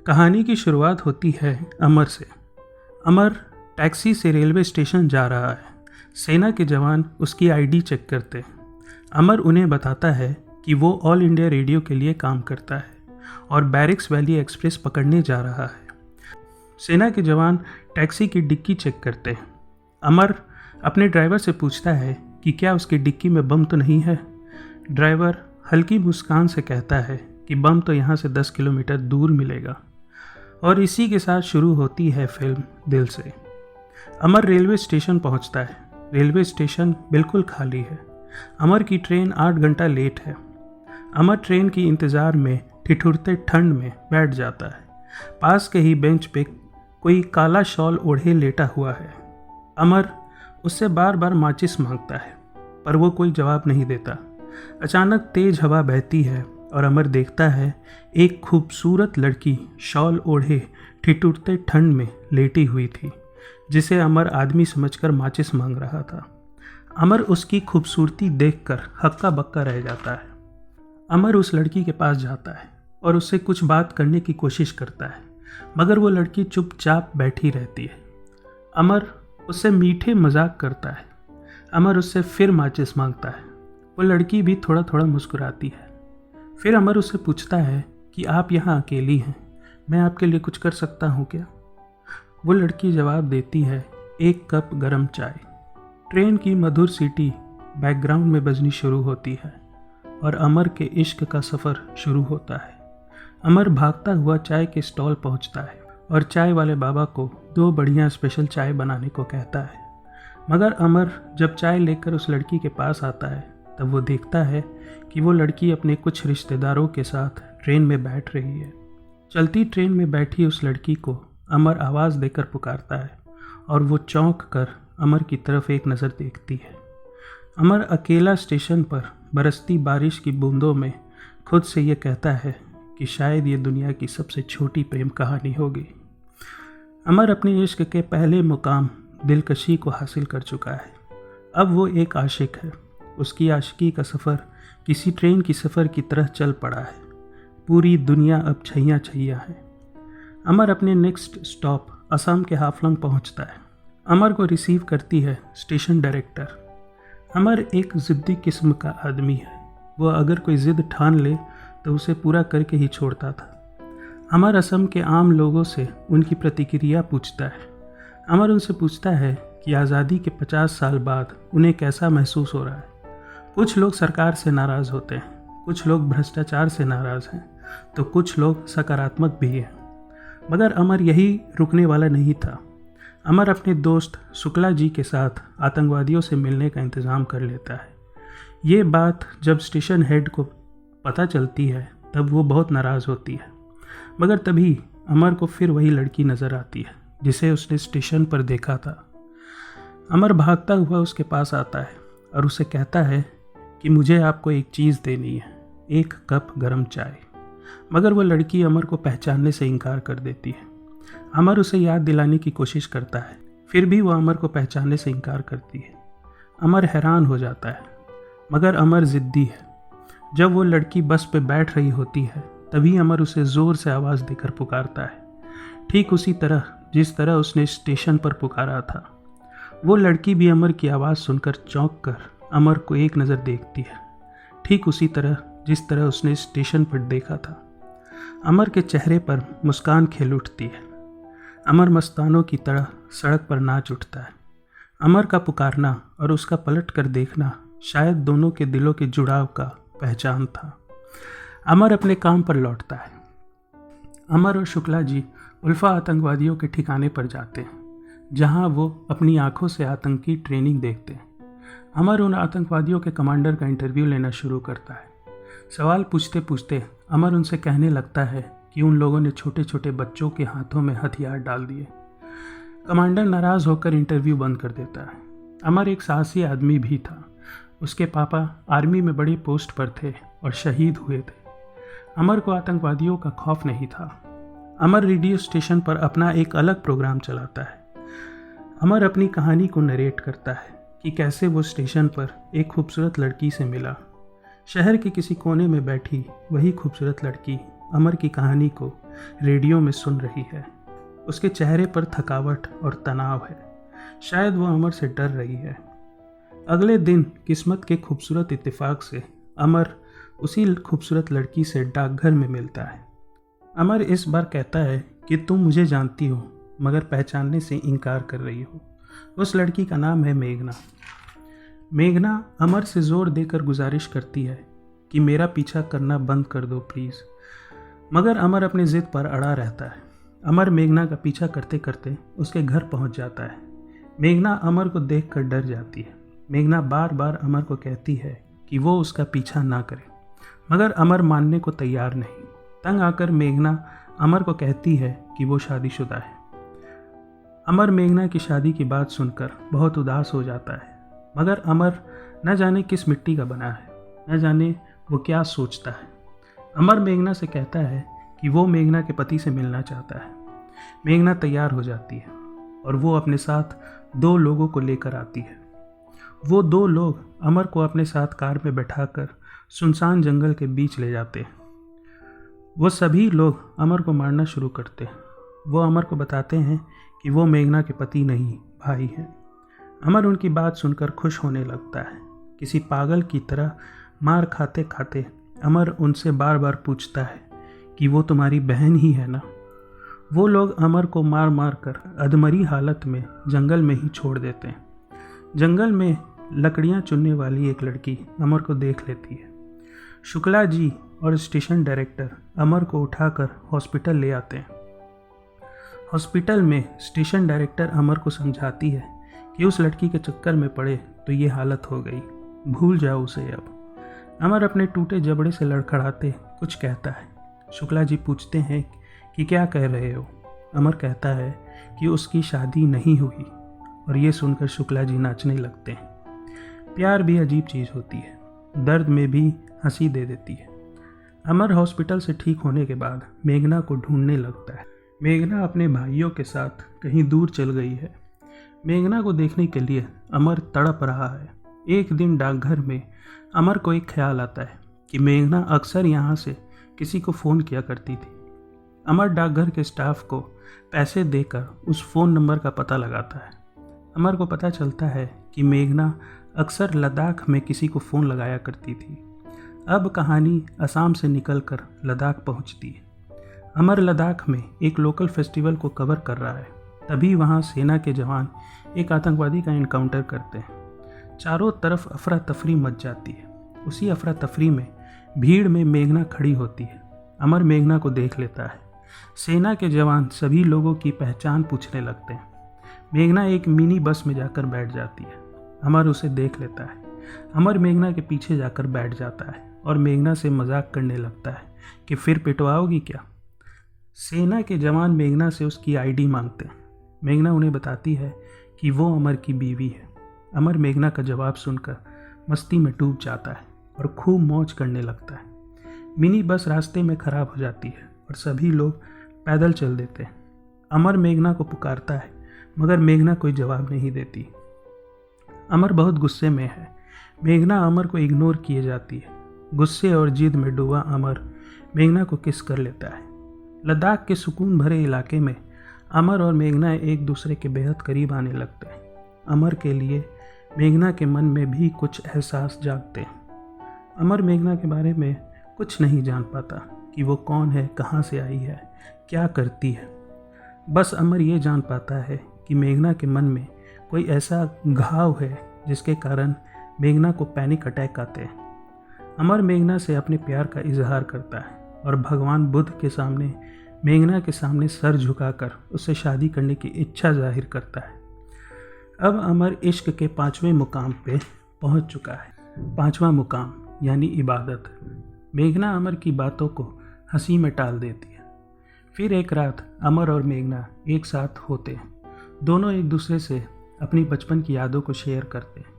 कहानी की शुरुआत होती है अमर से। अमर टैक्सी से रेलवे स्टेशन जा रहा है। सेना के जवान उसकी आईडी चेक करते हैं। अमर उन्हें बताता है कि वो ऑल इंडिया रेडियो के लिए काम करता है और बैरिक्स वैली एक्सप्रेस पकड़ने जा रहा है। सेना के जवान टैक्सी की डिक्की चेक करते हैं। अमर अपने ड्राइवर से पूछता है कि क्या उसकी डिक्की में बम तो नहीं है। ड्राइवर हल्की मुस्कान से कहता है कि बम तो यहाँ से 10 किलोमीटर दूर मिलेगा। और इसी के साथ शुरू होती है फिल्म दिल से। अमर रेलवे स्टेशन पहुँचता है। रेलवे स्टेशन बिल्कुल खाली है। अमर की ट्रेन 8 घंटा लेट है। अमर ट्रेन की इंतज़ार में ठिठुरते ठंड में बैठ जाता है। पास के ही बेंच पे कोई काला शॉल ओढ़े लेटा हुआ है। अमर उससे बार बार माचिस मांगता है, पर वो कोई जवाब नहीं देता। अचानक तेज हवा बहती है और अमर देखता है एक खूबसूरत लड़की शॉल ओढ़े ठिठुरते ठंड में लेटी हुई थी, जिसे अमर आदमी समझकर माचिस मांग रहा था। अमर उसकी खूबसूरती देखकर हक्का बक्का रह जाता है। अमर उस लड़की के पास जाता है और उससे कुछ बात करने की कोशिश करता है, मगर वो लड़की चुपचाप बैठी रहती है। अमर उससे मीठे मजाक करता है। अमर उससे फिर माचिस मांगता है। वो लड़की भी थोड़ा थोड़ा मुस्कुराती है। फिर अमर उससे पूछता है कि आप यहाँ अकेली हैं, मैं आपके लिए कुछ कर सकता हूँ क्या? वो लड़की जवाब देती है, 1 कप गरम चाय। ट्रेन की मधुर सीटी बैकग्राउंड में बजनी शुरू होती है और अमर के इश्क का सफ़र शुरू होता है। अमर भागता हुआ चाय के स्टॉल पहुँचता है और चाय वाले बाबा को 2 बढ़िया स्पेशल चाय बनाने को कहता है। मगर अमर जब चाय लेकर उस लड़की के पास आता है, तब वो देखता है कि वो लड़की अपने कुछ रिश्तेदारों के साथ ट्रेन में बैठ रही है। चलती ट्रेन में बैठी उस लड़की को अमर आवाज़ देकर पुकारता है और वो चौंक कर अमर की तरफ एक नज़र देखती है। अमर अकेला स्टेशन पर बरसती बारिश की बूंदों में खुद से ये कहता है कि शायद ये दुनिया की सबसे छोटी प्रेम कहानी होगी। अमर अपने इश्क के पहले मुकाम दिलकशी को हासिल कर चुका है। अब वो एक आशिक है। उसकी आशिकी का सफ़र किसी ट्रेन की सफ़र की तरह चल पड़ा है। पूरी दुनिया अब छैया छैया है। अमर अपने नेक्स्ट स्टॉप असम के हाफलंग पहुंचता है। अमर को रिसीव करती है स्टेशन डायरेक्टर। अमर एक ज़िद्दी किस्म का आदमी है। वो अगर कोई ज़िद ठान ले तो उसे पूरा करके ही छोड़ता था। अमर असम के आम लोगों से उनकी प्रतिक्रिया पूछता है। अमर उनसे पूछता है कि आज़ादी के 50 साल बाद उन्हें कैसा महसूस हो रहा है। कुछ लोग सरकार से नाराज़ होते हैं, कुछ लोग भ्रष्टाचार से नाराज़ हैं, तो कुछ लोग सकारात्मक भी हैं। मगर अमर यही रुकने वाला नहीं था। अमर अपने दोस्त शुक्ला जी के साथ आतंकवादियों से मिलने का इंतज़ाम कर लेता है। ये बात जब स्टेशन हेड को पता चलती है तब वो बहुत नाराज़ होती है। मगर तभी अमर को फिर वही लड़की नज़र आती है जिसे उसने स्टेशन पर देखा था। अमर भागता हुआ उसके पास आता है और उसे कहता है कि मुझे आपको एक चीज़ देनी है, 1 कप गरम चाय। मगर वो लड़की अमर को पहचानने से इनकार कर देती है। अमर उसे याद दिलाने की कोशिश करता है, फिर भी वो अमर को पहचानने से इनकार करती है। अमर हैरान हो जाता है, मगर अमर ज़िद्दी है। जब वो लड़की बस पे बैठ रही होती है तभी अमर उसे ज़ोर से आवाज़ देकर पुकारता है, ठीक उसी तरह जिस तरह उसने स्टेशन पर पुकारा था। वो लड़की भी अमर की आवाज़ सुनकर चौंक कर अमर को एक नज़र देखती है, ठीक उसी तरह जिस तरह उसने स्टेशन पर देखा था। अमर के चेहरे पर मुस्कान खेल उठती है। अमर मस्तानों की तरह सड़क पर नाच उठता है। अमर का पुकारना और उसका पलट कर देखना शायद दोनों के दिलों के जुड़ाव का पहचान था। अमर अपने काम पर लौटता है। अमर और शुक्ला जी उल्फा आतंकवादियों के ठिकाने पर जाते हैं, जहां वो अपनी आंखों से आतंकी ट्रेनिंग देखते हैं। अमर उन आतंकवादियों के कमांडर का इंटरव्यू लेना शुरू करता है। सवाल पूछते पूछते अमर उनसे कहने लगता है कि उन लोगों ने छोटे छोटे बच्चों के हाथों में हथियार डाल दिए। कमांडर नाराज़ होकर इंटरव्यू बंद कर देता है। अमर एक साहसी आदमी भी था। उसके पापा आर्मी में बड़ी पोस्ट पर थे और शहीद हुए थे। अमर को आतंकवादियों का खौफ नहीं था। अमर रेडियो स्टेशन पर अपना एक अलग प्रोग्राम चलाता है। अमर अपनी कहानी को नरेट करता है कि कैसे वो स्टेशन पर एक खूबसूरत लड़की से मिला। शहर के किसी कोने में बैठी वही खूबसूरत लड़की अमर की कहानी को रेडियो में सुन रही है। उसके चेहरे पर थकावट और तनाव है। शायद वो अमर से डर रही है। अगले दिन किस्मत के खूबसूरत इत्तेफाक से अमर उसी खूबसूरत लड़की से डाकघर में मिलता है। अमर इस बार कहता है कि तुम मुझे जानती हो मगर पहचानने से इनकार कर रही हो। उस लड़की का नाम है मेघना। मेघना अमर से ज़ोर देकर गुजारिश करती है कि मेरा पीछा करना बंद कर दो प्लीज़, मगर अमर अपनी ज़िद पर अड़ा रहता है। अमर मेघना का पीछा करते करते उसके घर पहुंच जाता है। मेघना अमर को देखकर डर जाती है। मेघना बार बार अमर को कहती है कि वो उसका पीछा ना करे, मगर अमर मानने को तैयार नहीं। तंग आकर मेघना अमर को कहती है कि वो शादीशुदा है। अमर मेघना की शादी की बात सुनकर बहुत उदास हो जाता है, मगर अमर न जाने किस मिट्टी का बना है, न जाने वो क्या सोचता है। अमर मेघना से कहता है कि वो मेघना के पति से मिलना चाहता है। मेघना तैयार हो जाती है और वो अपने साथ 2 लोगों को लेकर आती है। वो 2 लोग अमर को अपने साथ कार में बैठाकर सुनसान जंगल के बीच ले जाते हैं। वो सभी लोग अमर को मारना शुरू करते हैं। वो अमर को बताते हैं कि वो मेघना के पति नहीं, भाई हैं। अमर उनकी बात सुनकर खुश होने लगता है। किसी पागल की तरह मार खाते खाते अमर उनसे बार बार पूछता है कि वो तुम्हारी बहन ही है ना। वो लोग अमर को मार मार कर अधमरी हालत में जंगल में ही छोड़ देते हैं। जंगल में लकड़ियाँ चुनने वाली एक लड़की अमर को देख लेती है। शुक्ला जी और स्टेशन डायरेक्टर अमर को उठाकर हॉस्पिटल ले आते हैं। हॉस्पिटल में स्टेशन डायरेक्टर अमर को समझाती है कि उस लड़की के चक्कर में पड़े तो ये हालत हो गई, भूल जाओ उसे अब। अमर अपने टूटे जबड़े से लड़खड़ाते कुछ कहता है। शुक्ला जी पूछते हैं कि क्या कह रहे हो। अमर कहता है कि उसकी शादी नहीं हुई, और ये सुनकर शुक्ला जी नाचने लगते हैं। प्यार भी अजीब चीज़ होती है, दर्द में भी हंसी दे देती है। अमर हॉस्पिटल से ठीक होने के बाद मेघना को ढूंढने लगता है। मेघना अपने भाइयों के साथ कहीं दूर चल गई है। मेघना को देखने के लिए अमर तड़प रहा है। एक दिन डाकघर में अमर को एक ख्याल आता है कि मेघना अक्सर यहाँ से किसी को फ़ोन किया करती थी। अमर डाकघर के स्टाफ को पैसे देकर उस फ़ोन नंबर का पता लगाता है। अमर को पता चलता है कि मेघना अक्सर लद्दाख में किसी को फ़ोन लगाया करती थी। अब कहानी असम से निकलकर लद्दाख पहुँचती है। अमर लद्दाख में एक लोकल फेस्टिवल को कवर कर रहा है। तभी वहाँ सेना के जवान एक आतंकवादी का इनकाउंटर करते हैं। चारों तरफ अफरा तफरी मच जाती है। उसी अफरा तफरी में भीड़ में मेघना खड़ी होती है। अमर मेघना को देख लेता है। सेना के जवान सभी लोगों की पहचान पूछने लगते हैं। मेघना एक मिनी बस में जाकर बैठ जाती है। अमर उसे देख लेता है। अमर मेघना के पीछे जाकर बैठ जाता है और मेघना से मजाक करने लगता है कि फिर पिटवाओगी क्या। सेना के जवान मेघना से उसकी आईडी मांगते हैं। मेघना उन्हें बताती है कि वो अमर की बीवी है। अमर मेघना का जवाब सुनकर मस्ती में डूब जाता है और खूब मौज करने लगता है। मिनी बस रास्ते में ख़राब हो जाती है और सभी लोग पैदल चल देते हैं। अमर मेघना को पुकारता है, मगर मेघना कोई जवाब नहीं देती। अमर बहुत गुस्से में है। मेघना अमर को इग्नोर किए जाती है। गुस्से और जिद में डूबा अमर मेघना को किस कर लेता है। लद्दाख के सुकून भरे इलाके में अमर और मेघना एक दूसरे के बेहद करीब आने लगते हैं। अमर के लिए मेघना के मन में भी कुछ एहसास जागते हैं। अमर मेघना के बारे में कुछ नहीं जान पाता कि वो कौन है, कहाँ से आई है, क्या करती है। बस अमर ये जान पाता है कि मेघना के मन में कोई ऐसा घाव है जिसके कारण मेघना को पैनिक अटैक आते हैं। अमर मेघना से अपने प्यार का इजहार करता है और भगवान बुद्ध के सामने मेघना के सामने सर झुकाकर उससे शादी करने की इच्छा जाहिर करता है। अब अमर इश्क के 5वें मुकाम पे पहुंच चुका है। 5वां मुकाम यानी इबादत। मेघना अमर की बातों को हंसी में टाल देती है। फिर एक रात अमर और मेघना एक साथ होते हैं। दोनों एक दूसरे से अपनी बचपन की यादों को शेयर करते हैं।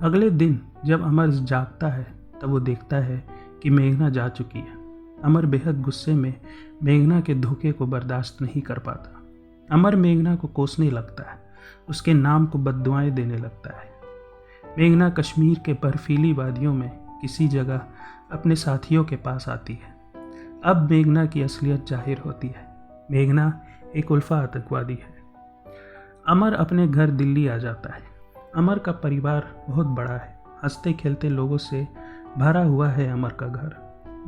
अगले दिन जब अमर जागता है तब वो देखता है कि मेघना जा चुकी है। अमर बेहद गुस्से में मेघना के धोखे को बर्दाश्त नहीं कर पाता। अमर मेघना को कोसने लगता है, उसके नाम को बद्दुआएं देने लगता है। मेघना कश्मीर के बर्फीली वादियों में किसी जगह अपने साथियों के पास आती है। अब मेघना की असलियत जाहिर होती है। मेघना एक उल्फा आतंकवादी है। अमर अपने घर दिल्ली आ जाता है। अमर का परिवार बहुत बड़ा है। हंसते खेलते लोगों से भरा हुआ है अमर का घर।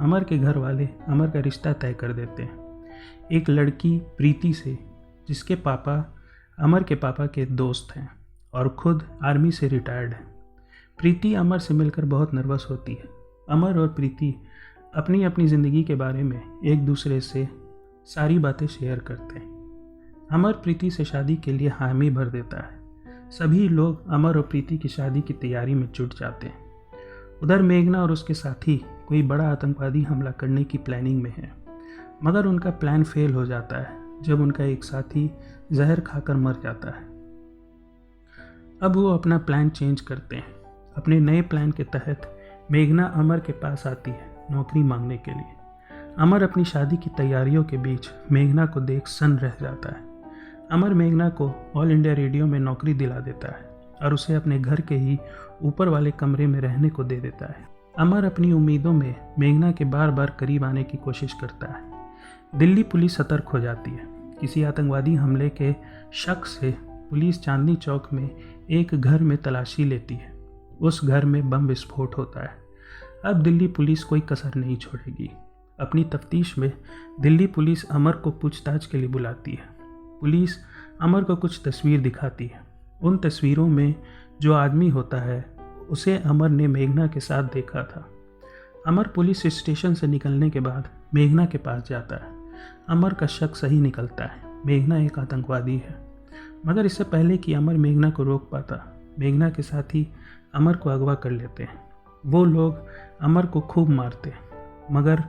अमर के घर वाले अमर का रिश्ता तय कर देते हैं एक लड़की प्रीति से, जिसके पापा अमर के पापा के दोस्त हैं और खुद आर्मी से रिटायर्ड हैं। प्रीति अमर से मिलकर बहुत नर्वस होती है। अमर और प्रीति अपनी अपनी ज़िंदगी के बारे में एक दूसरे से सारी बातें शेयर करते हैं। अमर प्रीति से शादी के लिए हामी भर देता है। सभी लोग अमर और प्रीति की शादी की तैयारी में जुट जाते हैं। उधर मेघना और उसके साथी कोई बड़ा आतंकवादी हमला करने की प्लानिंग में है, मगर उनका प्लान फेल हो जाता है जब उनका एक साथी जहर खाकर मर जाता है। अब वो अपना प्लान चेंज करते हैं। अपने नए प्लान के तहत मेघना अमर के पास आती है नौकरी मांगने के लिए। अमर अपनी शादी की तैयारियों के बीच मेघना को देख सन्न रह जाता है। अमर मेघना को ऑल इंडिया रेडियो में नौकरी दिला देता है और उसे अपने घर के ही ऊपर वाले कमरे में रहने को दे देता है। अमर अपनी उम्मीदों में मेघना के बार बार करीब आने की कोशिश करता है। दिल्ली पुलिस सतर्क हो जाती है। किसी आतंकवादी हमले के शक से पुलिस चांदनी चौक में एक घर में तलाशी लेती है। उस घर में बम विस्फोट होता है। अब दिल्ली पुलिस कोई कसर नहीं छोड़ेगी। अपनी तफ्तीश में दिल्ली पुलिस अमर को पूछताछ के लिए बुलाती है। पुलिस अमर को कुछ तस्वीर दिखाती है। उन तस्वीरों में जो आदमी होता है उसे अमर ने मेघना के साथ देखा था। अमर पुलिस स्टेशन से निकलने के बाद मेघना के पास जाता है। अमर का शक सही निकलता है, मेघना एक आतंकवादी है। मगर इससे पहले कि अमर मेघना को रोक पाता, मेघना के साथी अमर को अगवा कर लेते हैं। वो लोग अमर को खूब मारते हैं, मगर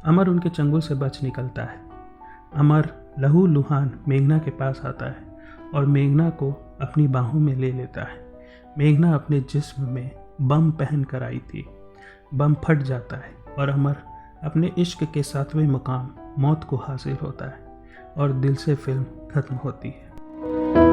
अमर उनके चंगुल से बच निकलता है। अमर लहू लुहान मेघना के पास आता है और मेघना को अपनी बाहों में ले लेता है। मेघना अपने जिस्म में बम पहन कर आई थी। बम फट जाता है और अमर अपने इश्क के 7वें मुकाम मौत को हासिल होता है और दिल से फिल्म खत्म होती है।